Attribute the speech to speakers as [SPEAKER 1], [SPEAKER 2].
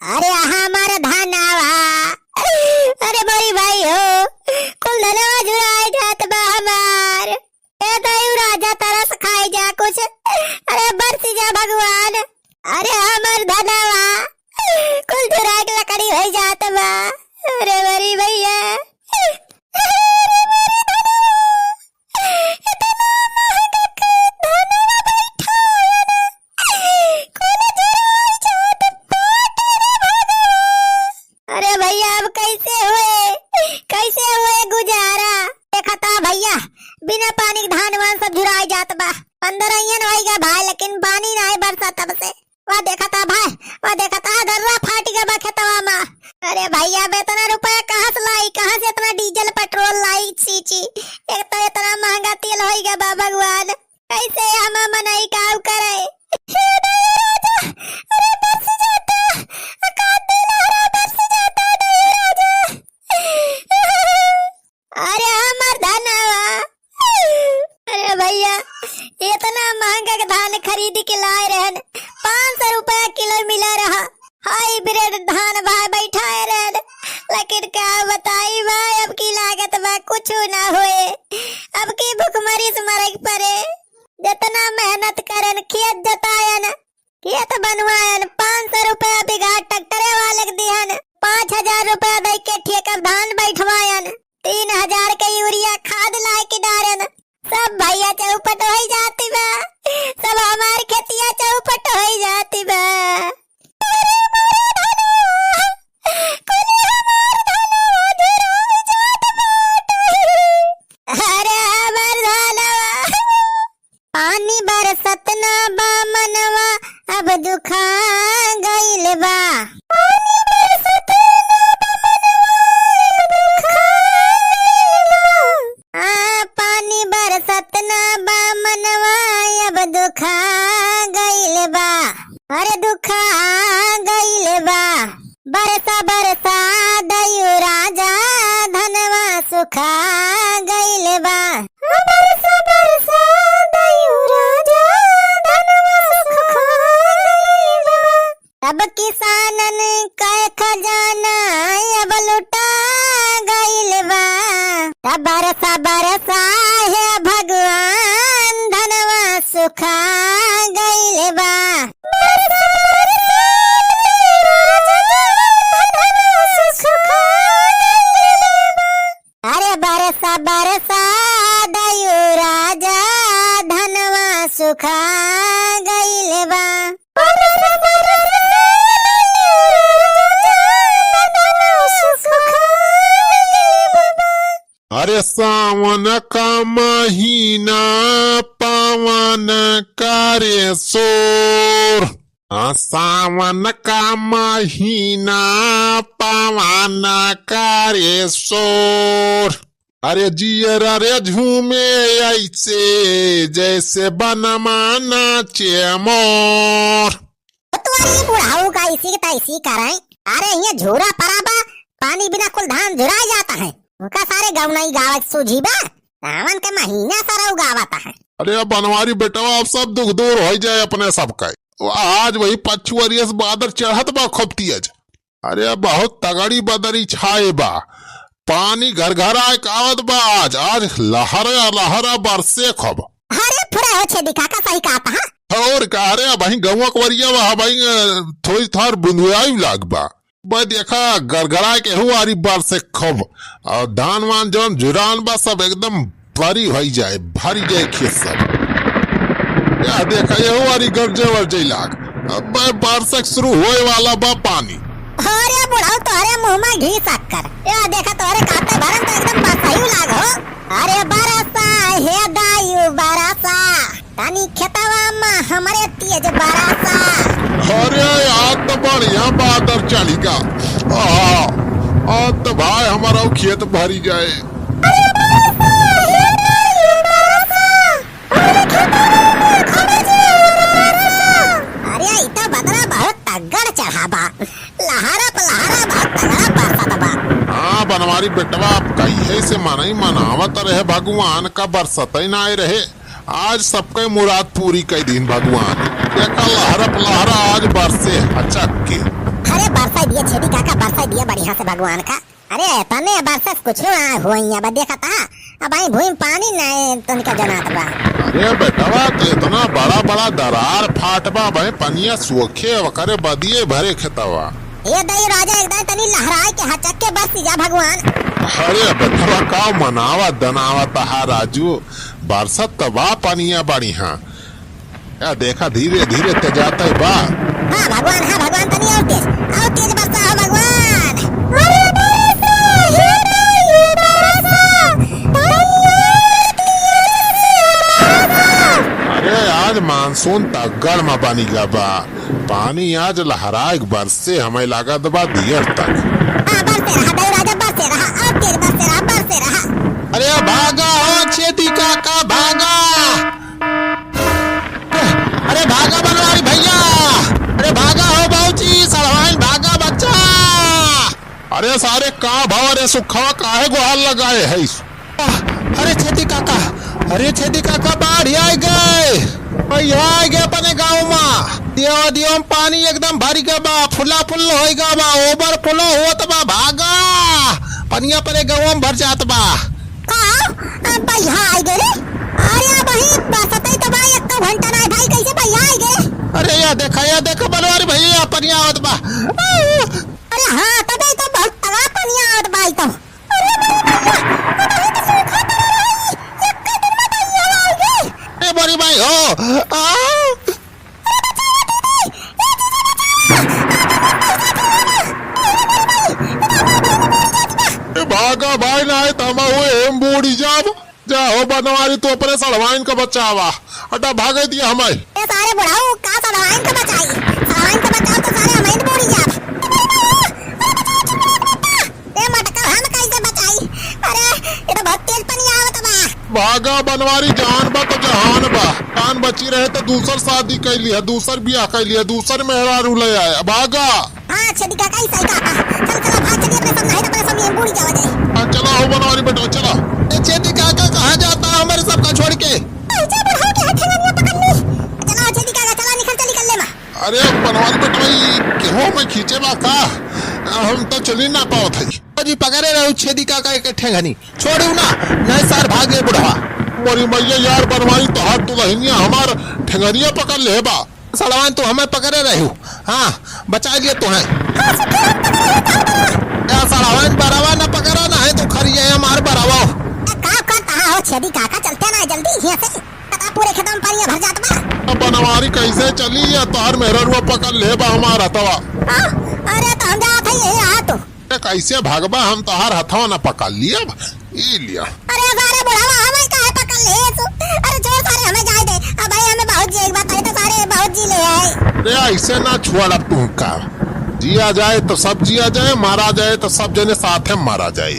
[SPEAKER 1] अरे हमारा धनवा, अरे बड़ी भाई हो, कुल धनवा जुराए जात बा हमार। ए दयु राजा तरस खाई जा कुछ, अरे बरसी जा भगवान। अरे हमार धनवा कुल जुराए के लकड़ी हो जात बा। अरे बड़ी भैया बिना पानी के धान वान सब झुराई जात बा। अंदर आइयन होइगा भाई, लेकिन पानी ना है बरसा तब से। वह देखा था भाई, वह देखा था दर्रा फाट गया बा खेतवा में। अरे भैया इतना रुपया कहाँ से लाई, कहाँ से इतना डीजल पेट्रोल लाई सीची। एक तो इतना महंगा तेल होइगा बा भगवान, कैसे हम मनाई काव करे। अरे बरस जाता, अकाल दिलहरा बरस जाता राजा। अरे हमार धनवा, अरे भैया इतना महंगा के धान खरीद के लाए रहन, 500 रुपया किलो मिला रहा। हाइब्रिड धान भाई बैठा है रहन, लेकिन क्या बताई भाई अब की लागत बा कुछ ना होए। अब की भुखमरी से मरे पड़े। जितना मेहनत करन, खेत जतायन, खेत बनवायन, 500 रुपया बिघा ट्रैक्टर वाले के दिहन, 5000 रुपया दे के ठेका धान बैठवायन, 3000 के यूरिया खाद लाए के डारन। सब भैया चौपट हो जाती बा, सब हमारी खेतिया चौपट हो जाती बा। अरे हमार धनवा, पानी बरसत ना बा मनवा, अब दुखा गइल बा। पानी बरसत ना बा मनवा, दुखा गइल बा। पानी बरसत ना बा मनवा, अब दुखा गइल बा। अरे दुखा गइल बा। बरसा बरसा दयु राजा, धनवा सुखा गइल बा। बरसा बरसा दयु राजा, धनवा सुखा गइल बा। अब किसानन का खजाना अब लुटा गइल बा। बरसा बरसा है भगवान, धनवा सुखा गइल बा। अरे बरसा बरसा दयु राजा, धनवा सुखा गइल बा।
[SPEAKER 2] अरे सावन का महीना पावन करे शोर, सावन का महीना पावन करे शोर। अरे जियरा रे झूमे ऐसे जैसे बनमा नाचे मोर।
[SPEAKER 1] तुम्हारी बुढ़ाऊ का इसी की तैसी कराए। अरे ये झोरा पराबा, पानी बिना कुल धान झुरा जाता है। उनका सारे गाँव नहीं गावत सूझी बा, सावन के महीना सारा उगावता है।
[SPEAKER 2] अरे बनवारी बेटवा अब सब दुख दूर हो जाए अपने सबका। आज वही पछुअरिया से बादल चढ़त बा खूब तेज। अरे बहुत तगड़ी बदरी छाए बा, पानी घर घर आए आवत बा। आज लहरा लहरा बरसे खूब।
[SPEAKER 1] अरे फुरा हो छे दिखा का सही कहता है।
[SPEAKER 2] और कह रहे भाई गौवा कवरिया वहा भाई थोड़ी थार बुंदुआई लाग बा। भाई देखा गड़गड़ा के हुआरी बरसे खूब, और धान वान जौन जुरान बा सब एकदम भरी हो जाए, भरी जाए खेत सब। या देखा ये हुआरी गरजे वर्जे लाग। अब बरसक शुरू होए वाला बा पानी।
[SPEAKER 1] अरे बुढ़ाऊ तोहरे मुंह में घी शक्कर। या देखा तोहरे काटे भरन तो एकदम बसाई लाग हो। अरे बरसा हे दायु बरसा, तानी खेतवा में हमरे तेज बरसा।
[SPEAKER 2] अरे आज तो बढ़िया बादल चलेगा। आज तो भाई हमारा खेत भरी जाए।
[SPEAKER 1] अरे बरसा हे दायु बरसा, हमरे खेतवा में खबज बरसा। अरे इतना बदला बहुत तगड़ चढ़ाबा, लहरा पलहरा बहुत तगड़ा बरसा बा।
[SPEAKER 2] हाँ बनवारी बेटवा आप कहीं से मनाई मनावत रहे भगवान का बरसत ही ना रहे। आज सबके मुराद पूरी कई दिन भगवान। देखा लहरा पलहरा आज बरसे अचक के।
[SPEAKER 1] अरे बरसा ये छेदी काका बरसा दिया बढ़िया से भगवान का। अरे तने बरस कुछ हुआ बा देखा था। अब आई भूमि पानी नहीं तनिका जनात बा।
[SPEAKER 2] अरे बेटवा तो इतना बड़ा बड़ा दरार फाटबा भाई पनिया सूखे वकरे बदिए भरे खेतवा।
[SPEAKER 1] ये दई राजा एकदम तनी लहराए के हचक के बस जा भगवान।
[SPEAKER 2] अरे बेटवा का मनावा दनावा तहा राजू बरसत तबा पनिया बढ़िया या देखा धीरे धीरे तेजाता बा।
[SPEAKER 1] हाँ भगवान तनी और तेज बरसा हो भगवान।
[SPEAKER 2] अरे आज मानसून तगड़ में बनी गा बा पानी आज लहराए बरसे हमें लागत बा दियर तक।
[SPEAKER 1] हाँ बरसे रहा दई राजा बरसे रहा और तेज बरसे रहा।
[SPEAKER 2] अरे भागा हो छेदी काका भागा। अरे भागा बनवारी भैया। अरे भागा हो बाबूजी सड़वाइन भागा बच्चा। अरे सारे का भाव अरे सुखवा काहे गुहाल लगाए है। अरे छेदी काका बाढ़ आ गए भैया आ गए अपने गाँव में। दियो में पानी एकदम भरी गया बा फुला फुल होएगा बा ओवर फुलो होत बा भागा पनिया परे गाँव में भर जात बा।
[SPEAKER 1] भैया आई गए रे। अरे भाई बसते तो भाई एक तो घंटा ना भाई कैसे भैया आई गए।
[SPEAKER 2] अरे या देखा बनवारी भैया पनिया आवत बा।
[SPEAKER 1] अरे हाँ तबे तो बहुत तगड़ा पनिया आवत भाई तो।
[SPEAKER 2] ए बड़ी भाई हो भागा भाई ना तमा हुए एम बूढ़ी जाब जा हो बनवारी तो अपने सड़वाइन का बचावा अटा भागे दिया हमें।
[SPEAKER 1] ए सारे बुढ़ाऊ का सड़वाइन का बचाओ तो सारे हमें बूढ़ी जाब। ए मटका हम कैसे बचाई। अरे ये तो बहुत तेज पनी आवत बा।
[SPEAKER 2] भागा बनवारी जान बा तो जहान बा जान बची रहे तो दूसर शादी कर लिया दूसर ब्याह कर लिया दूसर मेहरारू ले आया भागा।
[SPEAKER 1] हाँ छेदी काका ही सही कहा। चल भाग चलिए अपने सब नहीं तो अपने सब ये बूढ़ी जावा जाए।
[SPEAKER 2] चला हो बनवारी बेटा चला। छेदी काका कहाँ जाता है हमारे सबका छोड़ के। अरे बनवारी बेटा भाई केहो में खींचे बा का हम तो चली ना पाओ थी जी पकड़े रहो छेदी काका के ठेंगनी छोड़ू ना नहीं सार भागे बुढ़वा। मोरी मैया यार बनवारी तो हाथ दुल्हनिया हमार ठेंगनिया पकड़ ले बा सड़वान तो हमें पकड़े रही। हाँ बचा लिए तो है सड़वान बरावा ना पकड़ा ना है तो खरी है हमार बरावा।
[SPEAKER 1] छेदी काका चलते ना जल्दी यहाँ से पूरे खेत में पानी भर जाता बा।
[SPEAKER 2] बनवारी कैसे चली या तोहर मेहररुआ पकड़ ले बा हमार हथवा।
[SPEAKER 1] अरे तो हम जात है यही आ तो
[SPEAKER 2] कैसे भागबा हम तोहर हथवा ना पकड़ लिया ई लिया।
[SPEAKER 1] अरे सारे बुढ़ावा हमें काहे पकड़ ले तो। अरे छोड़ सारे हमें जाए दे। अब भाई हमें बहुत जी एक बात कही तो सारे बहुत जी ले आए।
[SPEAKER 2] अरे ऐसे ना छोड़ अब तू का जिया जाए तो सब जिया जाए मारा जाए तो सब जने साथ है मारा जाए।